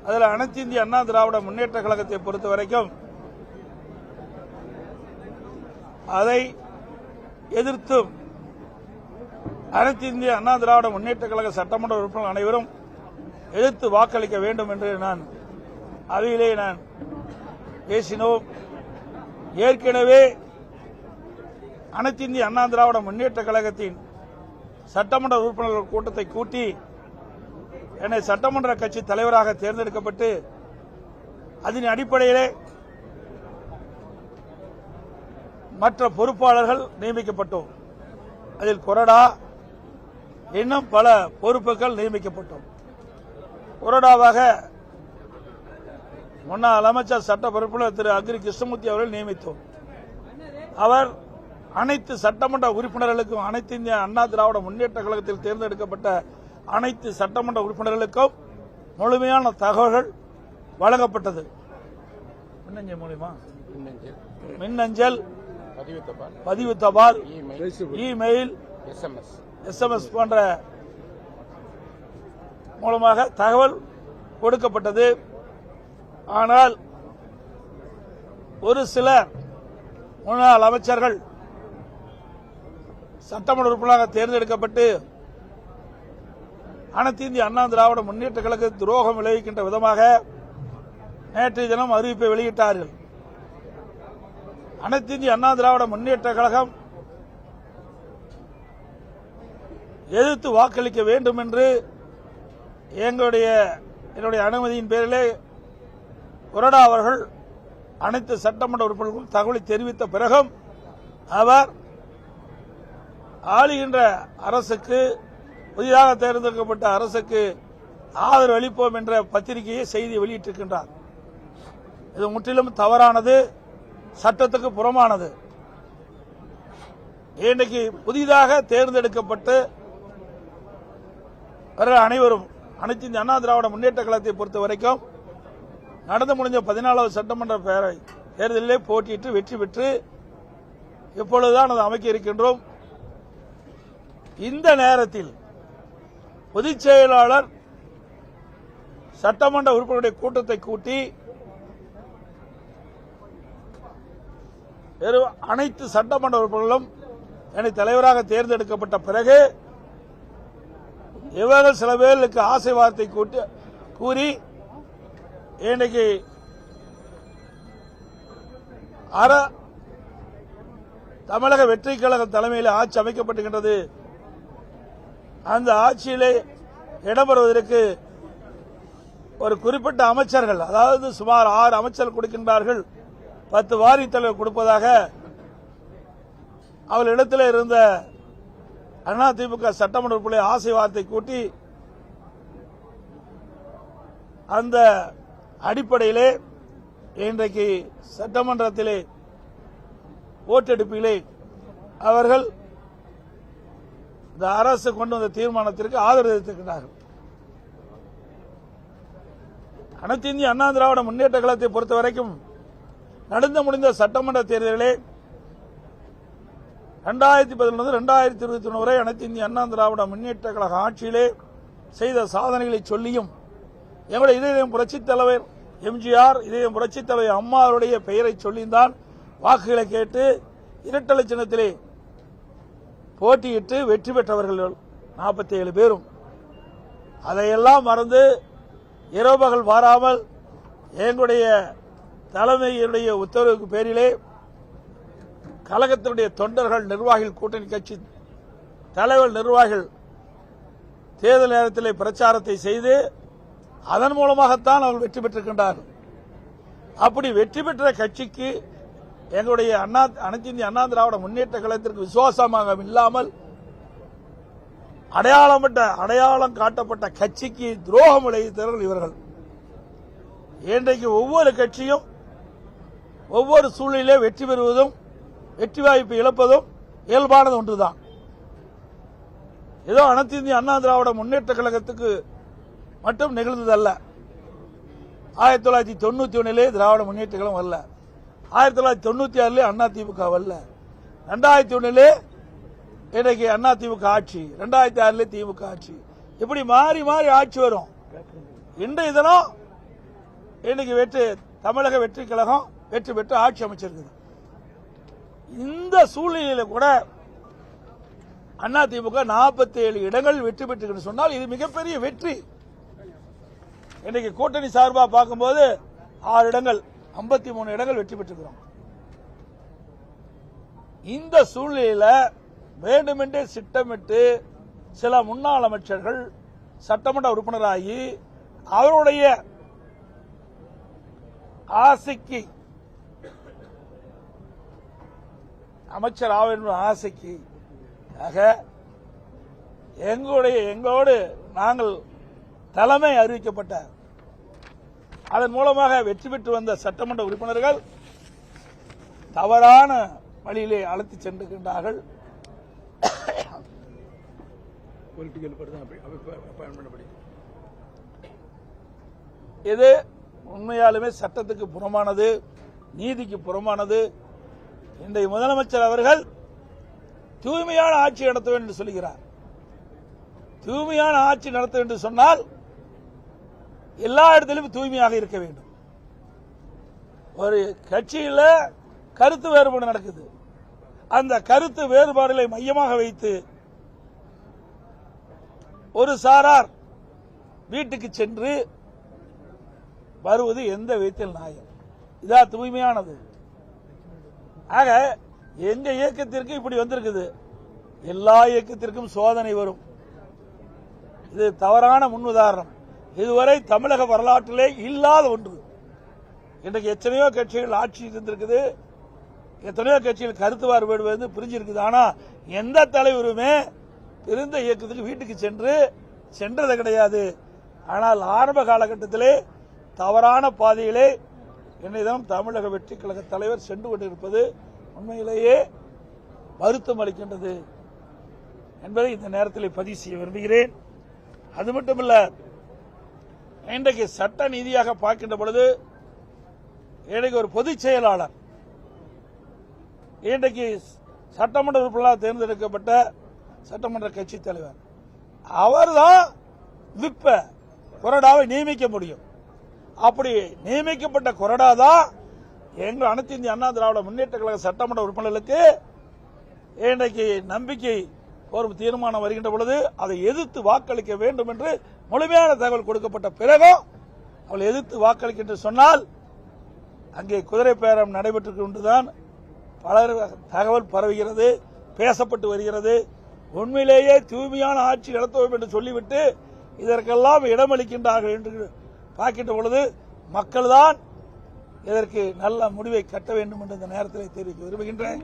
அதில் அனைத்து இந்திய அண்ணா திராவிட முன்னேற்ற கழகத்தை பொறுத்த வரைக்கும் அதை எதிர்த்தும் அனைத்து இந்திய அண்ணா திராவிட முன்னேற்ற கழக சட்டமன்ற உறுப்பினர்கள் அனைவரும் எதிர்த்து வாக்களிக்க வேண்டும் என்று அவையிலே நான் பேசினோம். ஏற்கனவே அனைத்து இந்திய அண்ணா திராவிட முன்னேற்ற கழகத்தின் சட்டமன்ற உறுப்பினர்கள் கூட்டத்தை கூட்டி என்னை சட்டமன்ற கட்சி தலைவராக தேர்ந்தெடுக்கப்பட்டு அதன் அடிப்படையிலே மற்ற பொறுப்பாளர்கள் நியமிக்கப்பட்டோம். அதில் கொறடா இன்னும் பல பொறுப்புகள் நியமிக்கப்பட்டோம். கொறடாவாக முன்னாள் அமைச்சர் சட்ட பொறுப்பாளர் திரு அக்ரி கிருஷ்ணமூர்த்தி அவர்கள் நியமித்தோம். அவர் அனைத்து சட்டமன்ற உறுப்பினர்களுக்கும் அனைத்து இந்திய அண்ணா திராவிட முன்னேற்ற கழகத்தில் தேர்ந்தெடுக்கப்பட்ட அனைத்து சட்டமன்ற உறுப்பினர்களுக்கும் முழுமையான தகவல்கள் வழங்கப்பட்டது. மின்னஞ்சல் மூலமா மின்னஞ்சல், பதிவு தபால், இமெயில், எஸ்எம்எஸ் போன்ற மூலமாக தகவல் கொடுக்கப்பட்டது. ஆனால் ஒரு சிலர் முன்னாள் அமைச்சர்கள் சட்டமன்ற உறுப்பினராக தேர்ந்தெடுக்கப்பட்டு அனைத்து இந்திய அண்ணா திராவிட முன்னேற்ற கழக துரோகம் விளைவிக்கின்ற விதமாக நேற்றைய தினம் அறிவிப்பை வெளியிட்டார்கள். அனைத்து இந்திய அண்ணா திராவிட முன்னேற்ற கழகம் எதிர்த்து வாக்களிக்க வேண்டும் என்று என்னுடைய அனுமதியின் பேரிலே கொறடா அவர்கள் அனைத்து சட்டமன்ற உறுப்பினர்களுக்கும் தகவலை தெரிவித்த பிறகும் அவர் ஆளுகின்ற அரசுக்கு, புதிதாக தேர்ந்தெடுக்கப்பட்ட அரசுக்கு ஆதரவு அளிப்போம் என்ற பத்திரிகையை செய்தி வெளியிட்டிருக்கின்றார். இது முற்றிலும் தவறானது, சட்டத்துக்கு புறமானது. இன்றைக்கு புதிதாக தேர்ந்தெடுக்கப்பட்டு அனைவரும் அனைத்து இந்திய அண்ணா திராவிட முன்னேற்ற கழகத்தை பொறுத்த வரைக்கும் நடந்து முடிஞ்ச 14வது சட்டமன்ற பேரவை தேர்தலிலே போட்டியிட்டு வெற்றி பெற்று இப்பொழுதுதான் அதை அமைக்க இருக்கின்றோம். இந்த நேரத்தில் பொதுச் செயலாளர் சட்டமன்ற உறுப்பினருடைய கூட்டத்தை கூட்டி அனைத்து சட்டமன்ற உறுப்பினர்களும் என்னை தலைவராக தேர்ந்தெடுக்கப்பட்ட பிறகு இவர்கள் சில பேருக்கு ஆசை வார்த்தை கூறி இன்றைக்கு தமிழக வெற்றி கழக தலைமையில் ஆட்சி அமைக்கப்பட்டுகின்றது. அந்த ஆட்சியிலே இடம்பெறுவதற்கு ஒரு குறிப்பிட்ட அமைச்சர்கள், அதாவது சுமார் 6 அமைச்சர்கள் கொடுக்கின்றார்கள், 10 வாரிய தலைவர் கொடுப்பதாக அவர்களிடத்தில் இருந்த அதிமுக சட்டமன்ற உறுப்பினர் ஆசை வார்த்தை கூட்டி அந்த அடிப்படையிலே இன்றைக்கு சட்டமன்றத்திலே ஓட்டெடுப்பிலே அவர்கள் இந்த அரசு கொண்டு வந்த தீர்மானத்திற்கு ஆதரவு தெரிவித்திருக்கிறார்கள். அனைத்து இந்திய அண்ணா திராவிட முன்னேற்ற கழகத்தை பொறுத்த வரைக்கும் நடந்து முடிந்த சட்டமன்ற தேர்தலிலே 2011 2021 வரை அனைத்து இந்திய அண்ணா திராவிட முன்னேற்ற கழக ஆட்சியிலே செய்த சாதனைகளை சொல்லியும் எங்களுடைய இதயம் புரட்சித் தலைவர் எம்ஜிஆர், இதயம் புரட்சித் தலைவர் அம்மாவுடைய பெயரை சொல்லித்தான் வாக்குகளை கேட்டு இரட்டை சின்னத்திலே போட்டியிட்டு வெற்றி பெற்றவர்கள் 47 பேரும். அதையெல்லாம் மறந்து இரவு பகல் மாறாமல் எங்களுடைய தலைமையுடைய உத்தரவுக்கு பேரிலே கழகத்தினுடைய தொண்டர்கள், நிர்வாகிகள், கூட்டணி கட்சி தலைவர் நிர்வாகிகள் தேர்தல் நேரத்தில் பிரச்சாரத்தை செய்து அதன் மூலமாகத்தான் அவர்கள் வெற்றி பெற்றிருக்கின்றார்கள். அப்படி வெற்றி பெற்ற கட்சிக்கு எங்களுடைய அனைத்து இந்திய அண்ணா திராவிட முன்னேற்ற கழகத்திற்கு விசுவாசமாக இல்லாமல் அடையாளம் காட்டப்பட்ட கட்சிக்கு துரோகம் விளைவித்தவர்கள் இவர்கள். இன்றைக்கு ஒவ்வொரு கட்சியும் ஒவ்வொரு சூழ்நிலையிலே வெற்றி பெறுவதும் வெற்றி வாய்ப்பு இழப்பதும் இயல்பானது ஒன்றுதான். ஏதோ அனைத்து இந்திய அண்ணா திராவிட முன்னேற்ற கழகத்துக்கு மட்டும் நிகழ்ந்ததல்ல. 1991 திராவிட முன்னேற்ற கழகம் வரல, 1996 அண்ணா திமுக வரல, 2001 இன்றைக்கு அண்ணா திமுக ஆட்சி, 2006 திமுக ஆட்சி, இப்படி மாறி மாறி ஆட்சி வரும். இன்றைய தினம் இன்னைக்கு தமிழக வெற்றி கழகம் வெற்றி பெற்று ஆட்சி அமைச்சிருக்குது. இந்த சூழ்நிலையில கூட அதிமுக 47 இடங்கள் வெற்றி பெற்று சொன்னால் இது மிகப்பெரிய வெற்றி. இன்னைக்கு கூட்டணி சார்பா பார்க்கும்போது 6 இடங்கள் 53 இடங்கள் வெற்றி பெற்றிருக்கிறோம். இந்த சூழ்நிலையில வேண்டுமென்றே திட்டமிட்டு சில முன்னாள் அமைச்சர்கள் சட்டமன்ற உறுப்பினராகி அவருடைய ஆசைக்கு அமைச்சர் ஆவேன் ஆசைக்கு எங்களோடு நாங்கள் தலைமை அறிவிக்கப்பட்ட அதன் மூலமாக வெற்றி பெற்று வந்த சட்டமன்ற உறுப்பினர்கள் தவறான வழியிலே அழைத்து சென்றிருக்கின்றார்கள். இது உண்மையாலுமே சட்டத்துக்கு புறமானது, நீதிக்கு புறமானது. இன்றைய முதலமைச்சர் அவர்கள் தூய்மையான ஆட்சி நடத்த வேண்டும் என்று சொல்கிறார். தூய்மையான ஆட்சி நடத்த வேண்டும் என்று சொன்னால் எல்லா இடத்திலும் தூய்மையாக இருக்க வேண்டும். ஒரு கட்சியில் கருத்து வேறுபாடு நடக்குது. அந்த கருத்து வேறுபாடுகளை மையமாக வைத்து ஒரு சாரார் வீட்டுக்கு சென்று வருவது எந்த விதத்தில் நியாயம்? இதான் தூய்மையானது. ஆக எங்க இயக்கத்திற்கு இப்படி வந்திருக்குது. எல்லா இயக்கத்திற்கும் சோதனை வரும். இது தவறான முன்னுதாரணம். இதுவரை தமிழக வரலாற்றிலே இல்லாத ஒன்று. இன்றைக்கு எத்தனையோ கட்சிகள் ஆட்சி இருந்திருக்குது, எத்தனையோ கட்சிகள் கருத்து வேறுபாடு பிரிஞ்சிருக்குது. ஆனா எந்த தலைவருமே பிரிந்த இயக்கத்துக்கு வீட்டுக்கு சென்றது கிடையாது. ஆனால் ஆரம்ப காலகட்டத்திலே தவறான பாதையிலே இன்றைய தமிழக வெற்றி கழக தலைவர் சென்று கொண்டிருப்பது உண்மையிலேயே வருத்தம் அளிக்கின்றது என்பதை இந்த நேரத்தில் பதிவு செய்ய விரும்புகிறேன். அது மட்டுமல்ல, இன்றைக்கு சட்ட நீதியாக பார்க்கின்ற பொழுது இன்றைக்கு ஒரு பொதுச் செயலாளர், இன்றைக்கு சட்டமன்ற உறுப்பினராக தேர்ந்தெடுக்கப்பட்ட சட்டமன்ற கட்சி தலைவர், அவர்தான் விப்ப கொறடாவை நியமிக்க முடியும். அப்படி நியமிக்கப்பட்ட கொறடா தான் எங்கள் அனைத்து இந்திய அண்ணா திராவிட முன்னேற்ற கழக சட்டமன்ற உறுப்பினர்களுக்கு இன்றைக்கு நம்பிக்கை கோரும் தீர்மானம் வருகின்ற பொழுது அதை எதிர்த்து வாக்களிக்க வேண்டும் என்று முழுமையான தகவல் கொடுக்கப்பட்ட பிறகும் அவள் எதிர்த்து வாக்களிக்க என்று சொன்னால் அங்கே குதிரை பேரம் நடைபெற்றுக் கொண்டுதான் பலர் தகவல் பரவுகிறது, பேசப்பட்டு வருகிறது. உண்மையிலேயே தூய்மையான ஆட்சி நடத்துவோம் என்று சொல்லிவிட்டு இதற்கெல்லாம் இடமளிக்கின்றார்கள் என்று பார்க்கின்ற பொழுது மக்கள் தான் இதற்கு நல்ல முடிவை கட்ட வேண்டும் என்று இந்த நேரத்தில் தெரிவிக்க விரும்புகின்றேன்.